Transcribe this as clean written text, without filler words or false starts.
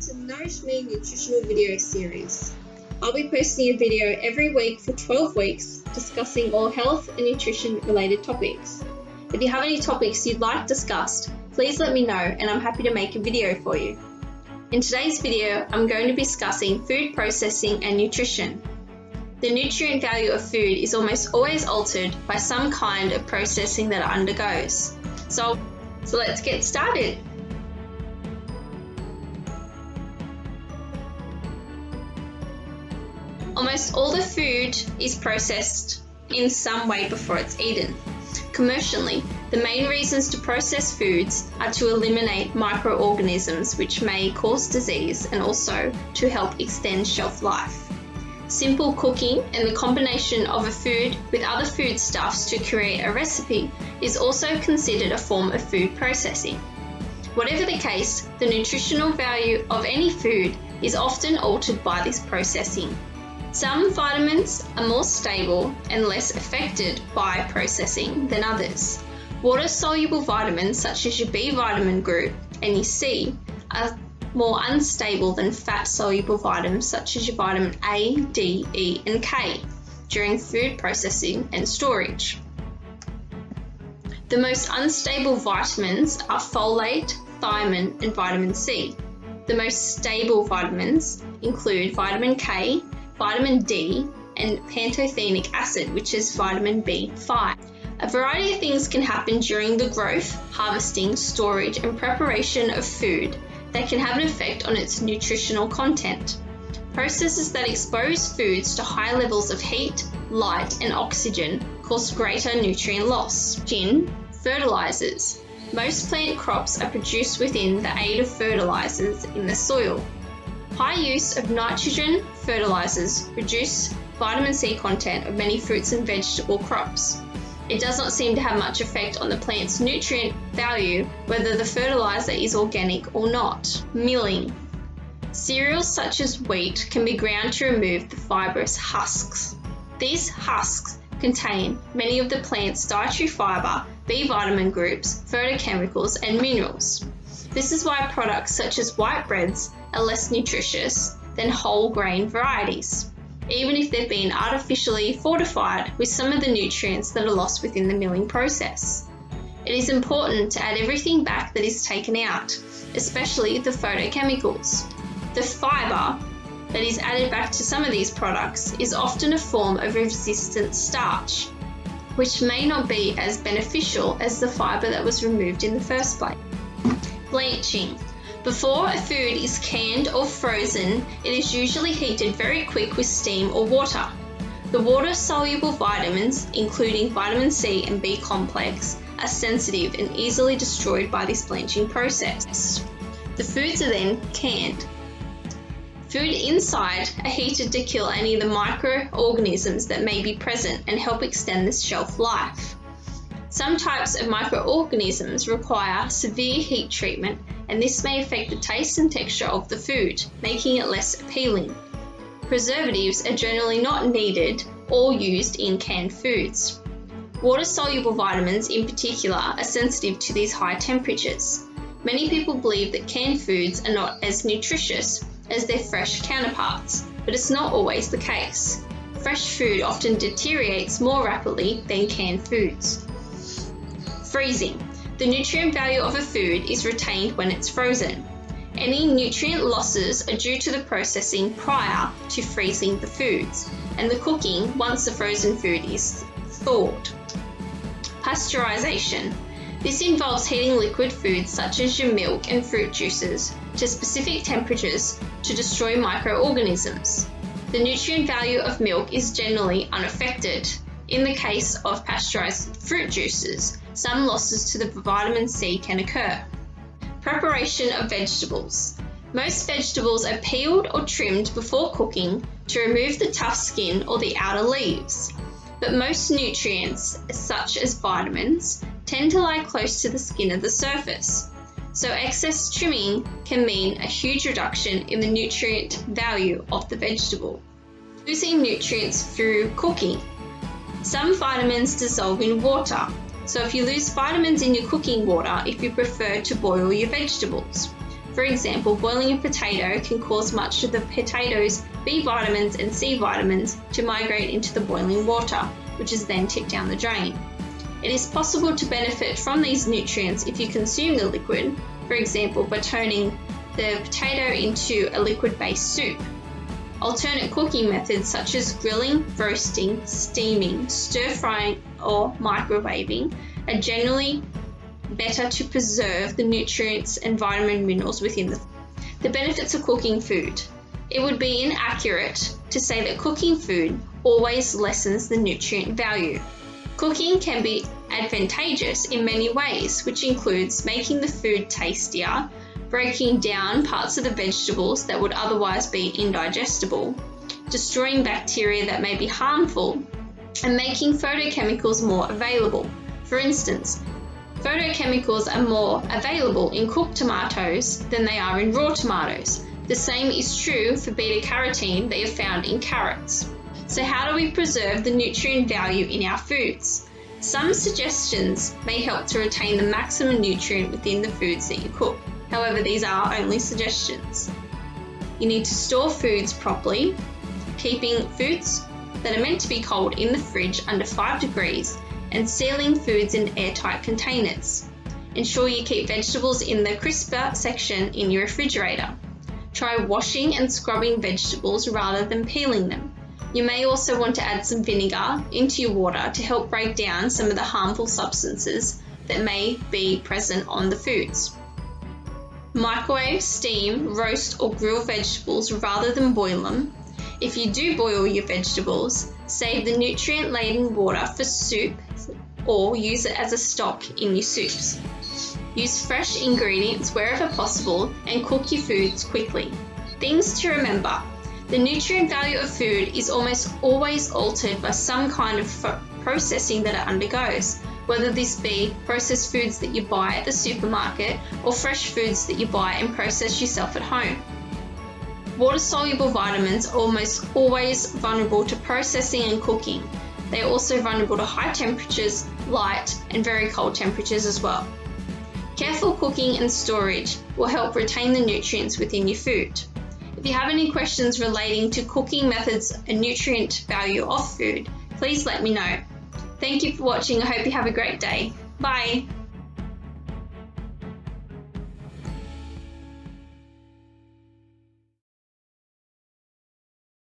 to the Nourish Me nutritional video series. I'll be posting a video every week for 12 weeks discussing all health and nutrition related topics. If you have any topics you'd like discussed, please let me know and I'm happy to make a video for you. In today's video, I'm going to be discussing food processing and nutrition. The nutrient value of food is almost always altered by some kind of processing that it undergoes. So let's get started. Almost all the food is processed in some way before it's eaten. Commercially, the main reasons to process foods are to eliminate microorganisms which may cause disease and also to help extend shelf life. Simple cooking and the combination of a food with other foodstuffs to create a recipe is also considered a form of food processing. Whatever the case, the nutritional value of any food is often altered by this processing. Some vitamins are more stable and less affected by processing than others. Water-soluble vitamins such as your B vitamin group and your C are more unstable than fat-soluble vitamins such as your vitamin A, D, E and K during food processing and storage. The most unstable vitamins are folate, thiamine and vitamin C. The most stable vitamins include vitamin K, vitamin D and pantothenic acid, which is vitamin B5. A variety of things can happen during the growth, harvesting, storage and preparation of food that can have an effect on its nutritional content. Processes that expose foods to high levels of heat, light and oxygen cause greater nutrient loss. Fertilizers. Most plant crops are produced within the aid of fertilizers in the soil. High use of nitrogen fertilizers reduce vitamin C content of many fruits and vegetable crops. It does not seem to have much effect on the plant's nutrient value whether the fertilizer is organic or not. Milling. Cereals such as wheat can be ground to remove the fibrous husks. These husks contain many of the plant's dietary fiber, B vitamin groups, phytochemicals and minerals. This is why products such as white breads are less nutritious than whole grain varieties, even if they've been artificially fortified with some of the nutrients that are lost within the milling process. It is important to add everything back that is taken out, especially the phytochemicals. The fiber that is added back to some of these products is often a form of resistant starch, which may not be as beneficial as the fiber that was removed in the first place. Blanching. Before a food is canned or frozen, it is usually heated very quick with steam or water. The water-soluble vitamins, including vitamin C and B complex, are sensitive and easily destroyed by this blanching process. The foods are then canned. Food inside are heated to kill any of the microorganisms that may be present and help extend the shelf life. Some types of microorganisms require severe heat treatment, and this may affect the taste and texture of the food, making it less appealing. Preservatives are generally not needed or used in canned foods. Water-soluble vitamins in particular are sensitive to these high temperatures. Many people believe that canned foods are not as nutritious as their fresh counterparts, but it's not always the case. Fresh food often deteriorates more rapidly than canned foods. Freezing. The nutrient value of a food is retained when it's frozen. Any nutrient losses are due to the processing prior to freezing the foods and the cooking once the frozen food is thawed. Pasteurization. This involves heating liquid foods such as your milk and fruit juices to specific temperatures to destroy microorganisms. The nutrient value of milk is generally unaffected. In the case of pasteurized fruit juices, some losses to the vitamin C can occur. Preparation of vegetables. Most vegetables are peeled or trimmed before cooking to remove the tough skin or the outer leaves, but most nutrients, such as vitamins, tend to lie close to the skin of the surface, so excess trimming can mean a huge reduction in the nutrient value of the vegetable. Losing nutrients through cooking. Some vitamins dissolve in water, so if you lose vitamins in your cooking water if you prefer to boil your vegetables. For example, boiling a potato can cause much of the potato's B vitamins and C vitamins to migrate into the boiling water, which is then tipped down the drain. It is possible to benefit from these nutrients if you consume the liquid, for example, by turning the potato into a liquid-based soup. Alternate cooking methods such as grilling, roasting, steaming, stir-frying, or microwaving are generally better to preserve the nutrients and vitamin minerals within the benefits of cooking food. It would be inaccurate to say that cooking food always lessens the nutrient value. Cooking can be advantageous in many ways, which includes making the food tastier, breaking down parts of the vegetables that would otherwise be indigestible, destroying bacteria that may be harmful, and making phytochemicals more available. For instance, phytochemicals are more available in cooked tomatoes than they are in raw tomatoes. The same is true for beta-carotene that is found in carrots. So how do we preserve the nutrient value in our foods? Some suggestions may help to retain the maximum nutrient within the foods that you cook. However, these are only suggestions. You need to store foods properly, keeping foods that are meant to be cold in the fridge under 5 degrees and sealing foods in airtight containers. Ensure you keep vegetables in the crisper section in your refrigerator. Try washing and scrubbing vegetables rather than peeling them. You may also want to add some vinegar into your water to help break down some of the harmful substances that may be present on the foods. Microwave, steam, roast or grill vegetables rather than boil them. If you do boil your vegetables, save the nutrient-laden water for soup or use it as a stock in your soups. Use fresh ingredients wherever possible and cook your foods quickly. Things to remember: the nutrient value of food is almost always altered by some kind of processing that it undergoes, whether this be processed foods that you buy at the supermarket or fresh foods that you buy and process yourself at home. Water-soluble vitamins are almost always vulnerable to processing and cooking. They are also vulnerable to high temperatures, light, and very cold temperatures as well. Careful cooking and storage will help retain the nutrients within your food. If you have any questions relating to cooking methods and nutrient value of food, please let me know. Thank you for watching. I hope you have a great day. Bye.